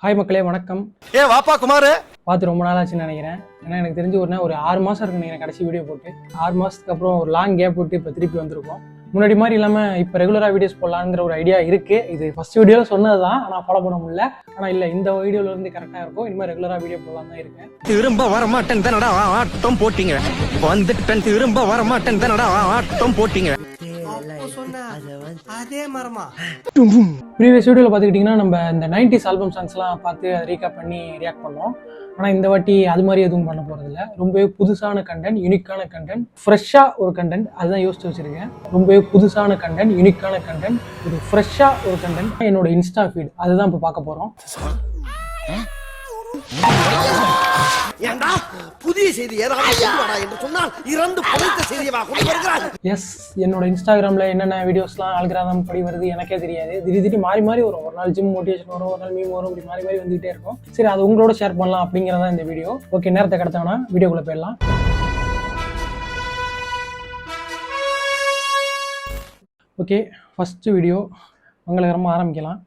Hi மக்களே, வணக்கம். வாப்பா குமார் பார்த்து ரொம்ப நாள் ஆச்சுன்னு நினைக்கிறேன். ஏன்னா எனக்கு தெரிஞ்சு ஒரு 6 மாதம் இருக்கு நினைக்கிறேன் கடைசி வீடியோ போட்டு. 6 மாதத்துக்கு அப்புறம் ஒரு லாங் கேப் போட்டு இப்போ திருப்பி வந்திருக்கோம். முன்னாடி மாதிரி இல்லாமல் இப்போ ரெகுலராக வீடியோஸ் போடலாங்கிற ஒரு ஐடியா இருக்குது. இது ஃபஸ்ட் வீடியோவில் சொன்னது தான், ஆனால் ஃபாலோ பண்ண முடியல. ஆனால் இல்லை, இந்த வீடியோவிலேருந்து கரெக்டாக இருக்கும். இனிமேல் ரெகுலராக வீடியோ போடலாம் தான் இருக்கேன். திரும்ப வரமாட்டேன் தானடா ஆட்டம் போட்டீங்க, வந்துட்டேன் திரும்ப வரமாட்டேன் தானடா ஆட்டம் போட்டீங்க. ப்ரீவியஸ் வீடியோவில் பார்த்துக்கிட்டிங்கன்னா நம்ம இந்த 90s ஆல்பம் சாங்ஸ்லாம் பார்த்து அதை ரீகாப் பண்ணி ரியாக்ட் பண்ணோம். ஆனால் இந்த வாட்டி அது மாதிரி எதுவும் பண்ண போகிறதில்ல. ரொம்பவே புதுசான கண்டென்ட், யூனிக்கான கண்டென்ட், ஃப்ரெஷ்ஷாக ஒரு கண்டென்ட், அதுதான் யோசிச்சு வச்சுருக்கேன். ரொம்பவே புதுசான கண்டென்ட், யூனிக்கான கண்டென்ட், ஒரு ஃப்ரெஷ்ஷாக ஒரு கண்டென்ட். என்னோட இன்ஸ்டா ஃபீட் அதுதான் இப்போ பார்க்க போகிறோம். புதிய செய்தி என்று சொன்னால் இறந்து புதைத்த செய்தியவா கொண்டு வருகிறார். எஸ், என்னோட இன்ஸ்டாகிராமில் என்னென்ன வீடியோஸ்லாம் அல்கிராதம் படி வருது எனக்கே தெரியாது. திடீர் மாறி மாறி வரும். ஒரு நாள் ஜிம் மோட்டிவேஷன் வரும், ஒரு நாள் மீம் வரும், இப்படி மாறி மாறி வந்துகிட்டே இருக்கும். சரி, அது உங்களோட ஷேர் பண்ணலாம் அப்படிங்கிறதா இந்த வீடியோ. ஓகே, நேரத்தை கடத்தாங்கன்னா வீடியோக்குள்ளே போயிடலாம். ஓகே, ஃபஸ்ட்டு வீடியோ மங்களகரமாக ஆரம்பிக்கலாம்.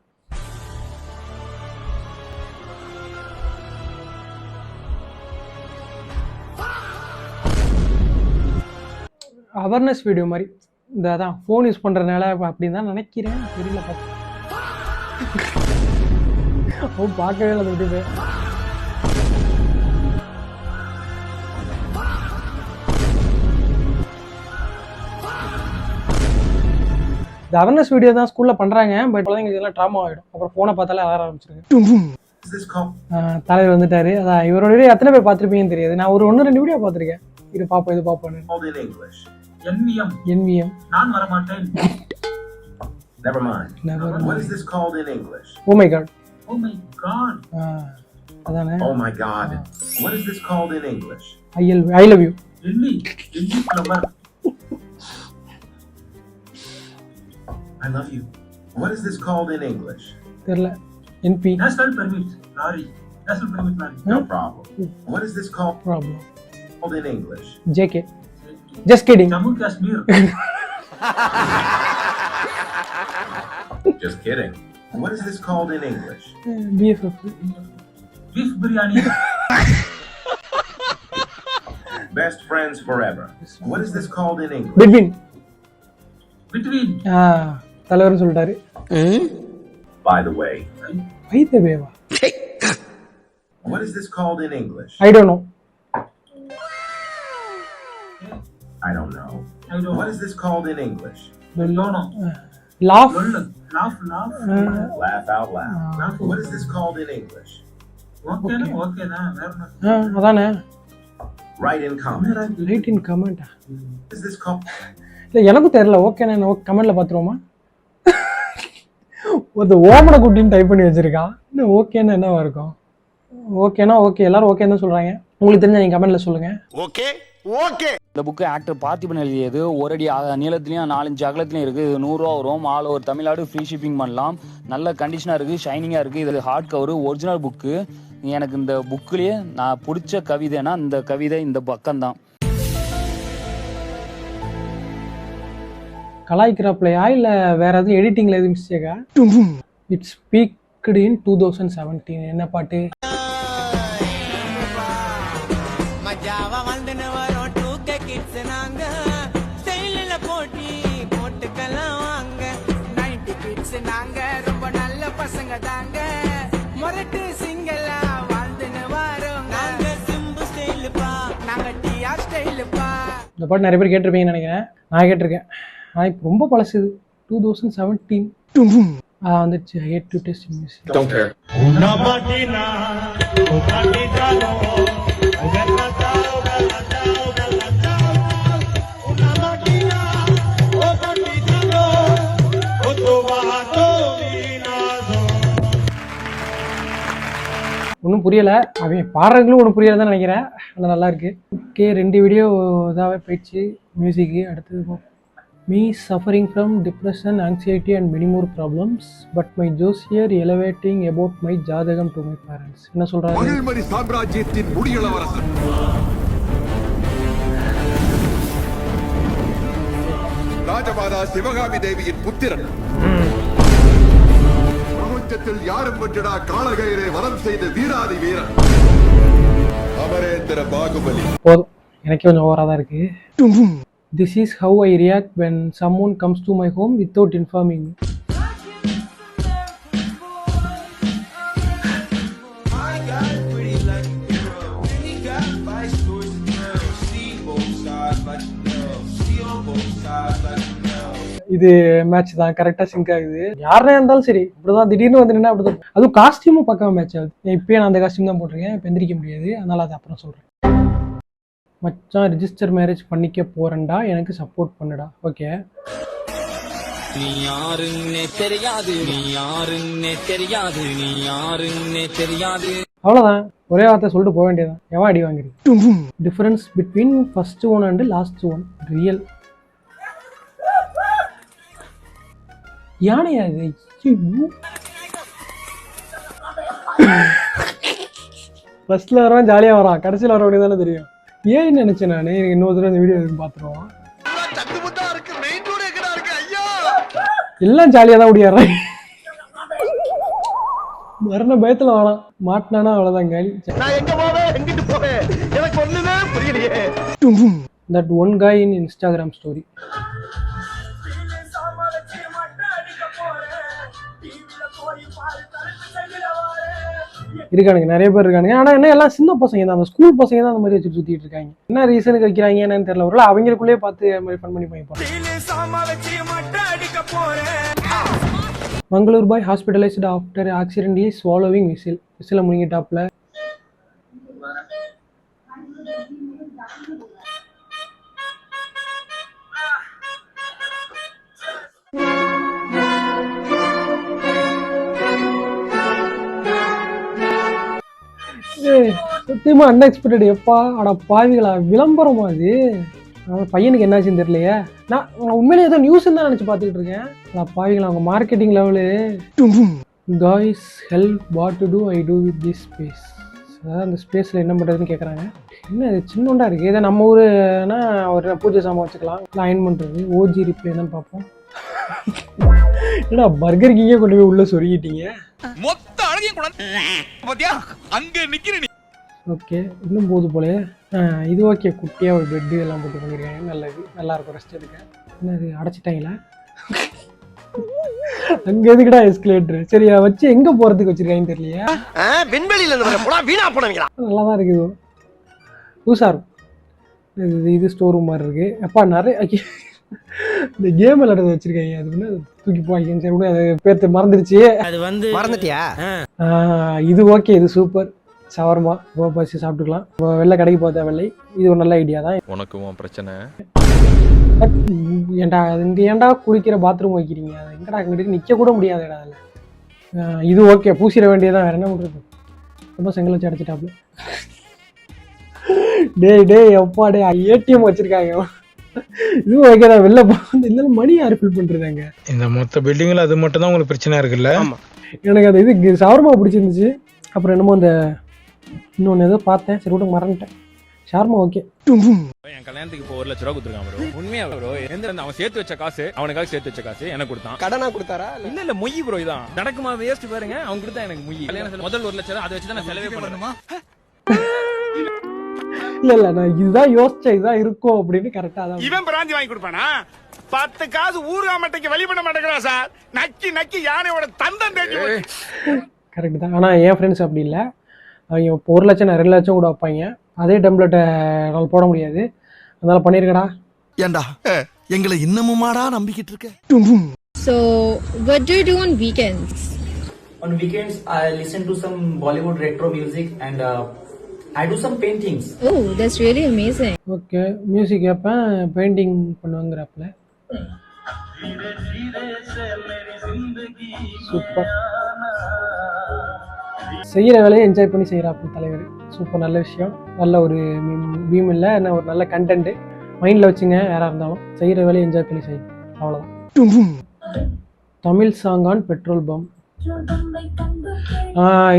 அவேர்னஸ் வீடியோ மாதிரி. இந்த அதான் ஃபோன் யூஸ் பண்ணுறதுனால அப்படின்னு தான் நினைக்கிறேன், தெரியல. பார்க்கவே இல்லை விட்டுது. இந்த அவேர்னஸ் வீடியோ தான் ஸ்கூலில் பண்ணுறாங்க. பட் குழந்தைங்களுக்கு இதெல்லாம் ட்ராமா ஆகிடும். அப்புறம் ஃபோனை பார்த்தாலே அலார ஆரம்பிச்சிருக்கு. தலைவர் வந்துட்டாரு. அதான் இவரோட வீடியோ எத்தனை பேர் பார்த்துருப்பீங்கன்னு தெரியாது. நான் ஒரு 1-2 வீடியோ பார்த்துருக்கேன். இது பாப்போம், இது பாப்போம். NVM. நான் வர மாட்டேன். Never mind. What is this called in English? Oh my god. Oh my god. அதானே. Oh my god. What is this called in English? I love you. Hindi flower. I love you. What is this called in English? தெரியல. NP. National permit lorry. National permit lorry. No problem. What is this called in English? JK. Just kidding. Jammu Kashmir. Just kidding. What is this called in English? BFF. Beef biryani. Best friends forever. What is this called in English? Between. தலைவர்னு சொல்லிட்டாரு. By the way. By the way. What is this called in English? I don't know. I don't know. What is this called in English? No. Laugh. Laugh. Laugh out loud. What is this called in English? Okay na. அதானே. Write in comment. Write in comment. What is this called? இல்லை, எனக்கும் தெரியல. ஓகேண்ணா, கமெண்ட்ல பார்த்துருவோமா? ஒரு ஓமனை குட்டின்னு type பண்ணி வச்சிருக்கான். இன்னும் ஓகேன்னா என்னவா இருக்கும்? ஓகேனா ஓகே, எல்லாரும் ஓகே தான் சொல்றாங்க. உங்களுக்கு தெரிஞ்ச நீங்க கமெண்ட்ல சொல்லுங்க. ஓகே. இந்த புக்கு ஆக்டர் பார்த்திபன் எழுதியது. ஒரு அடி நீளத்துலையும் 4 இன்ச் அகலத்துலையும் இருக்குது. 100 ரூபா வரும். All over Tamil Nadu free shipping பண்ணலாம். நல்ல கண்டிஷனாக இருக்குது, ஷைனிங்காக இருக்குது. இது ஹார்ட் கவர், ஒரிஜினல் புக்கு. எனக்கு இந்த புக்குலேயே நான் பிடிச்ச கவிதைனா இந்த கவிதை, இந்த பக்கம்தான். கலாய்க்கிறாப்லையா இல்லை வேற எதுவும் எடிட்டிங்ல எதுவும் மிஸ்டேக்கா? இட்ஸ் பீக்டு இன் 2017. என்ன பாட்டு? இந்த பாட்டு நிறைய பேர் கேட்டிருப்பீங்கன்னு நினைக்கிறேன். நான் கேட்டிருக்கேன். ஆனால் இப்போ ரொம்ப பழசு. 2017 வந்துச்சு. I hate to test music. Don't care. ஒன்றும் புரியலை. அவன் பாடுறதுங்களும் ஒன்றும் புரியலதான் நினைக்கிறேன். ஆனால் நல்லா இருக்கு. ஓகே, 2 வீடியோ இதாகவே போயிடுச்சு. மியூசிக்கு அடுத்தது. Me suffering from depression, anxiety and many more problems, but my josier elevating about my ஜாதகம் to my parents. என்ன சொல்றாரு? மகிழ்மணி சாம்ராஜ்யத்தின் முடியளவரசன் ராஜமாதா சிவகாமி தேவியின் புத்திரன். பிரபஞ்சத்தில் யாரும் வென்றடா காலகயிறை வரம் செய்த வீராதி வீரன் அமரேந்திர பாகுபலி. போதும், எனக்கே கொஞ்சம் ஓவரா தான் இருக்கு. This is how I react when someone comes to my home without informing me. இது மேட்ச் தான், கரெக்டா சிங்க் ஆகுது. யாரா இருந்தாலும் சரி இப்படிதான் திடீர்னு வந்துட்டா அப்படிதான். அதுவும் காஸ்டியூமும் பக்காம மேட்ச் ஆகுது. இப்பயே நான் அந்த காஸ்டியூம் தான் போட்டிருக்கேன், இப்போ எந்திரிக்க முடியாது, அதனால அது அப்புறம் சொல்றேன். மச்சான் ரிஜிஸ்டர் மேரேஜ் பண்ணிக்க போறேன்டா, எனக்கு சப்போர்ட் பண்ணுடா. ஓகே, நீ யாருன்னே தெரியாது, நீ யாருன்னே தெரியாது, நீ யாருன்னே தெரியாது. அவ்வளவுதான், ஒரே வார்த்தை சொல்லிட்டு போக வேண்டியதான். எவன் அடி வாங்குறது? Difference between first one and last one real. யானையா இது? ஃபர்ஸ்ட்ல வரவன் ஜாலியா வரான், கடைசியில் வர வேண்டியது தானே தெரியும். ஏன்னு நினைச்சேன் நான். எனக்கு இன்னொரு தடவை இந்த வீடியோ பார்த்துருவோம். எல்லாம் ஜாலியா தான் ஓடிடுறேன். மரண பயத்துல வரான், மாட்டினானா அவ்வளவுதான் காலி. That one guy in Instagram story. இருக்கானுங்க, நிறைய பேர் இருக்கானுங்க. ஆனா என்ன, எல்லாம் சின்ன பசங்க தான், அந்த ஸ்கூல் பசங்க தான் அந்த மாதிரி வச்சு சுத்திட்டு இருக்காங்க. என்ன ரீசனுக்கு வைக்கிறாங்க என்னன்னு தெரியல. ஒரு அவங்களுக்குள்ளேயே பார்த்து அந்த மாதிரி ஃபன் பண்ணி போயிருப்பாங்க. மங்களூர் பாய் hospitalised after accidentally swallowing whistle. விசில முழுங்கிட்டாப்ல. சத்தியமா அன்எக்ஸ்பெக்டட். எப்பா ஆனா பாவிகளா, விளம்பரமா அது? பையனுக்கு என்னாச்சுன்னு தெரியலையே. நான் உண்மையிலேயே ஏதோ நியூஸ் தான் நினைச்சு பார்த்துக்கிட்டு இருக்கேன். பாவிகளா, அவங்க marketing level. Guys help what to do I do with this space. அதாவது அந்த ஸ்பேஸில் என்ன பண்ணுறதுன்னு கேட்குறாங்க. என்ன இது சின்னோண்டா இருக்குது. இதை நம்ம ஊருனா ஒரு பூஜை சாமான் வச்சுக்கலாம், அயன் பண்ணுறது. ஓஜி ரிப்ளை என்னன்னு பார்ப்போம். ஏன்னா பர்கர் கிங்கே கொண்டு போய் உள்ள சொருகிட்டீங்க. மொத்த அழகையும் கூட பாத்தியா அங்க நிக்கிறேன். ஓகே, இன்னும் போது போல. இது ஓகே, குட்டியாக ஒரு பெட்டு எல்லாம் போட்டு பண்ணியிருக்காங்க. நல்லது, நல்லா இருக்கும் ரெஸ்ட் எடுக்க. என்னது அடைச்சிட்டாங்களா? அங்க எதுக்குடா எஸ்கலேட்டர்? சரி, அதை வச்சு எங்க போறதுக்கு வச்சிருக்காங்கன்னு தெரியலையா. நல்லா தான் இருக்குது, புதுசா இருக்கும். இது ஸ்டோர் ரூம் மாதிரி இருக்கு. அப்பா நிறைய இந்த கேம் விளையாடுறது வச்சிருக்காங்க. அது வந்து தூக்கி போய்க்க. சரி கூட, அது பேர்த்து மறந்துடுச்சு. அது வந்து மறந்துட்டியா? இது ஓகே, இது சூப்பர். ஷவர்மா பசி சாப்பிட்டுக்கலாம். வெளில கடைக்கு போக தேவையில்லை. இது ஒரு நல்ல ஐடியா தான். உனக்கு பிரச்சனை ஏன்டா இங்க ஏன்டா குளிக்கிற பாத்ரூம் வைக்கிறீங்க? அது எங்கடா அங்கிட்டு நிக்க கூட முடியாதுடா அதில். இது ஓகே, பூசிட வேண்டியதான், வேற என்ன பண்றது? ரொம்ப செங்கல் வச்சு அடைச்சிட்டாப்ல. டேய் எப்பா டே, ஏடிஎம் வச்சிருக்காங்க. இது ஓகே தான். வெளில போகிறது மணி யாரு ஃபில் பண்றதாங்க? இந்த மொத்த பில்டிங்ல அது மட்டும் தான் உங்களுக்கு பிரச்சனை இருக்குல்ல? எனக்கு அது இது ஷவர்மா பிடிச்சிருந்துச்சு. அப்புறம் என்னமோ அந்த இன்னொன்று ஏதோ பார்த்தேன், சரி கூட மறந்துட்டேன். Shawarma okay. என் கல்யாணத்துக்கு இப்போ 1 லட்ச ரூபா கொடுத்துருக்கான் ப்ரோ. உண்மையா ப்ரோ? அவன் சேர்த்து வச்ச காசு, அவனுக்காக சேர்த்து வச்ச காசு எனக்கு கொடுத்தான். கடனா கொடுத்தாரா? இல்ல மொய் ப்ரோ. இதான் நடக்குமா? வேஸ்ட் பாருங்க. அவன் கொடுத்தா எனக்கு மொய். கல்யாணம் முதல் 1 லட்ச ரூபா அதை வச்சு தான் நான் செலவே பண்ணணுமா? இல்ல நான் இதுதான் யோசிச்சேன், இதுதான் இருக்கும் அப்படின்னு. கரெக்டா தான் இவன் பிராந்தி வாங்கி கொடுப்பானா? 10 காசு ஊர்காமட்டைக்கு வழிபட மாட்டேங்கிறா சார். நக்கி நக்கி யானையோட தந்தம் தேடி. கரெக்ட் தான். ஆனா என் ஃப்ரெண்ட்ஸ் அப்படி இல்லை. அவங்க இப்போ 1 லட்சம் 2 லட்சம் கூட வைப்பாங்க. அதே டெம்ப்ளேட்டை என்னால் போட முடியாது, அதனால பண்ணிருக்கடா. ஏண்டா எங்களை இன்னமுமாடா நம்பிக்கிட்டு இருக்க? So what do you do on weekends? On weekends I listen to some Bollywood retro music and I do some paintings. Oh, that's really amazing. Okay, music கேட்பேன், பெயிண்டிங் பண்ணுவாங்கிறப்பல. சூப்பர். செய்கிற வேலையை என்ஜாய் பண்ணி செய்கிறாப்பு தலைவர். சூப்பர், நல்ல விஷயம். நல்ல ஒரு beam இல்லை என்ன, ஒரு நல்ல கண்டென்ட் மைண்டில் வச்சுங்க. யாராக இருந்தாலும் செய்கிற வேலையை என்ஜாய் பண்ணி செய்யும், அவ்வளோதான். Tamil song on petrol pump.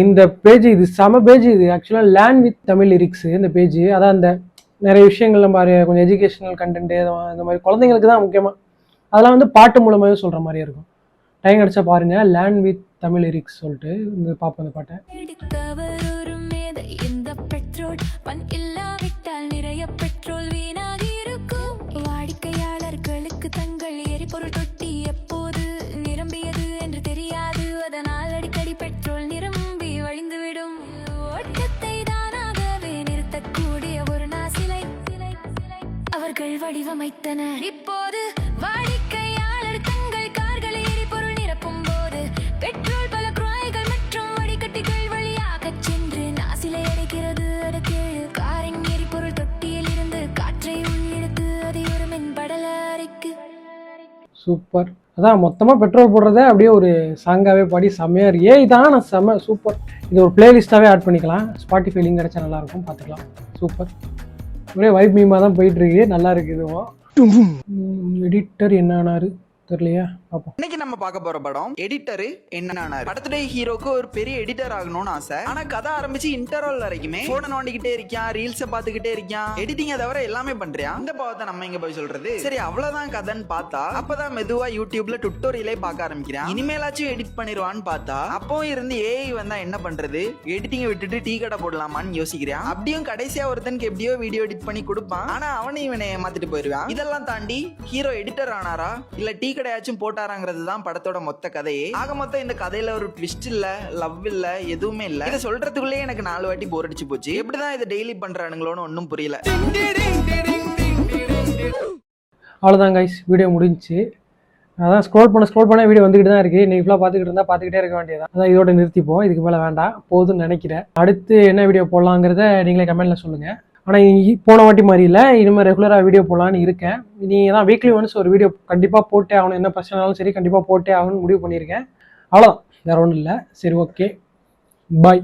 இந்த பேஜ் இது செம பேஜ். இது ஆக்சுவலாக லேண்ட் வித் தமிழ் லிரிக்ஸ். இந்த பேஜ் அதான் இந்த நிறைய விஷயங்கள் நம்ம கொஞ்சம் எஜுகேஷனல் கண்டென்ட் இந்த மாதிரி குழந்தைங்களுக்கு தான் முக்கியமாக. அதெல்லாம் வந்து பாட்டு மூலமாகவே சொல்கிற மாதிரியே இருக்கும். டைம் கிடச்சா பாருங்கள். லேண்ட் வித் தமிழ் லிரிக்ஸ் சொல்லிட்டு இந்த பார்ப்போம் இந்த பாட்டை. இந்த பெட்ரோல் பண் இல்லாவிட்டால் நிறைய பெட்ரோல் வீணாகி இருக்கும். வாடிக்கையாளர்களுக்கு தங்கள் எரிபொருள் தொட்டி எப்போது நிரம்பியது என்று தெரியாது. அதனால் அடிக்கடி பெட்ரோல் நிரம்பி வழிந்துவிடும். ஓட்டத்தை தானாகவே நிறுத்தக்கூடிய ஒரு நாசிலை அவர்கள் வடிவமைத்தனர். இப்போது வாடிக்கையாளர் தங்கள் கார்களை எரிபொருள் நிரப்பும் போது பெட்ரோல் பல குழாய்கள் மற்றும் வடிகட்டிகள் வழியாக சென்று நாசிலை அடைக்கிறது. அடுத்து காரின் எரிபொருள் தொட்டியில் இருந்து காற்றை உள்ளிழுத்து அதை ஒரு மின்படல அறைக்கு. சூப்பர். அதான் மொத்தமாக பெட்ரோல் போடுறத அப்படியே ஒரு சாங்காகவே பாடி செம்மையாக இருக்கு. இதான் நான் செம்ம சூப்பர். இது ஒரு பிளேலிஸ்ட்டாகவே ஆட் பண்ணிக்கலாம். ஸ்பாட்டிஃபை லிங்க் கிடச்சா நல்லாயிருக்கும், பார்த்துக்கலாம். சூப்பர். ஒரே வைப் மீமாக தான் போயிட்டுருக்கு. நல்லா இருக்குது இதுவும். எடிட்டர் என்ன ஆனாரு தெரியலையா, பாப்போம். இன்னைக்கு நம்ம பார்க்க போற படம் எடிட்டர் என்ன. படத்துடைய ஹீரோக்கு ஒரு பெரிய எடிட்டர் ஆகணும்னு ஆசை. ஆனா கதை ஆரம்பிச்சு இன்டர்வல் வரைக்குமே போன நோண்டிக்கிட்டே இருக்கான், ரீல்ஸ பாத்துக்கிட்டே இருக்கான், எடிட்டிங்க தவிர எல்லாமே பண்றான். இந்த பாவத்தை நம்ம இங்க போய் சொல்றது. சரி அவ்வளவுதான் கதைன்னு பார்த்தா அப்பதான் மெதுவா யூடியூப்ல டுட்டோரியலே பார்க்க ஆரம்பிக்கிறான். இனிமேலாச்சும் எடிட் பண்ணிடுவான்னு பார்த்தா அப்போ இருந்து ஏஐ வந்தா என்ன பண்றது, எடிட்டிங்க விட்டுட்டு டீ கடை போடலாமான்னு யோசிக்கிறான். அப்படியும் கடைசியா ஒருத்தனுக்கு எப்படியோ வீடியோ எடிட் பண்ணி கொடுப்பான். ஆனா அவனை இவனை ஏமாத்திட்டு போயிருவான். இதெல்லாம் தாண்டி ஹீரோ எடிட்டர் ஆனாரா இல்ல டீ கடையாச்சும் போட்டாராங்கிறது தான் படத்தோட மொத்த கதையே. ஆக மொத்தம் இந்த கதையில ஒரு ட்விஸ்ட் இல்ல, லவ் இல்ல, எதுவுமே இல்ல. இதை சொல்றதுக்குள்ளே எனக்கு 4 வாட்டி போர் அடிச்சு போச்சு. எப்படிதான் இதை டெய்லி பண்றானுங்களோன்னு ஒன்னும் புரியல. அவ்வளோதான் கைஸ், வீடியோ முடிஞ்சிச்சு. அதான் ஸ்க்ரோல் பண்ண வீடியோ வந்துக்கிட்டு தான் இருக்குது. நீங்கள் ஃபுல்லாக பார்த்துக்கிட்டே இருக்க வேண்டியதான். அதான் இதோட நிறுத்திப்போம். இதுக்கு மேலே வேண்டாம், போதும்னு நினைக்கிறேன். அடுத்து என்ன வீடியோ போடலாங்கிறத நீங்களே கமெண்ட்டில் சொல்லுங்கள். ஆனால் போன வாட்டி மாதிரி இல்லை, இனிமேல் ரெகுலராக வீடியோ போடலான்னு இருக்கேன். நீங்கள் தான் வீக்லி ஒன்ஸ் ஒரு வீடியோ கண்டிப்பாக போட்டே ஆகணும். என்ன பிரச்சனைனாலும் சரி கண்டிப்பாக போட்டே ஆகணும்னு முடிவு பண்ணியிருக்கேன். அவ்வளோதான், வேறு ஒன்றும் இல்லை. சரி, ஓகே, பாய்.